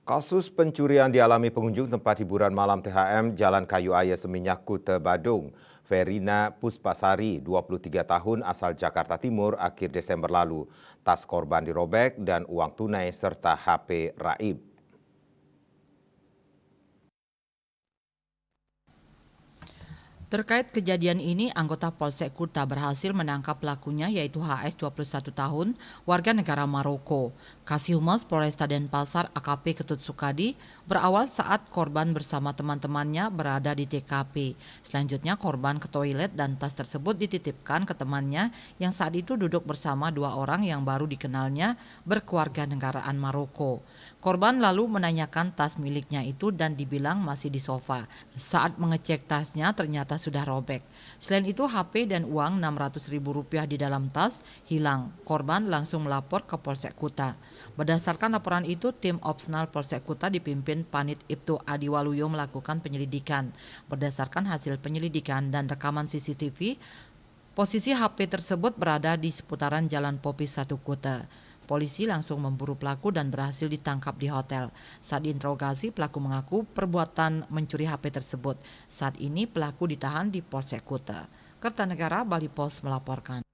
Kasus pencurian dialami pengunjung tempat hiburan malam THM Jalan Kayu Aya Seminyak Kute Badung. Verina Puspasari, 23 tahun asal Jakarta Timur, akhir Desember lalu. Tas korban dirobek dan uang tunai serta HP raib. Terkait kejadian ini, anggota Polsek Kuta berhasil menangkap pelakunya yaitu HS 21 tahun, warga negara Maroko. Kasih Humas Polresta Denpasar AKP Ketut Sukadi berawal saat korban bersama teman-temannya berada di TKP. Selanjutnya korban ke toilet dan tas tersebut dititipkan ke temannya yang saat itu duduk bersama dua orang yang baru dikenalnya berkeluarga negaraan Maroko. Korban lalu menanyakan tas miliknya itu dan dibilang masih di sofa. Saat mengecek tasnya ternyata sudah robek. Selain itu HP dan uang Rp600.000 di dalam tas hilang. Korban langsung melapor ke Polsek Kuta. Berdasarkan laporan itu, tim Opsnal Polsek Kuta dipimpin Panit Ibtu Adiwaluyo melakukan penyelidikan. Berdasarkan hasil penyelidikan dan rekaman CCTV, posisi HP tersebut berada di seputaran Jalan Popis 1 Kuta. Polisi langsung memburu pelaku dan berhasil ditangkap di hotel. Saat diinterogasi, pelaku mengaku perbuatan mencuri HP tersebut. Saat ini pelaku ditahan di Polsek Kuta. Kertanegara Bali Pos melaporkan.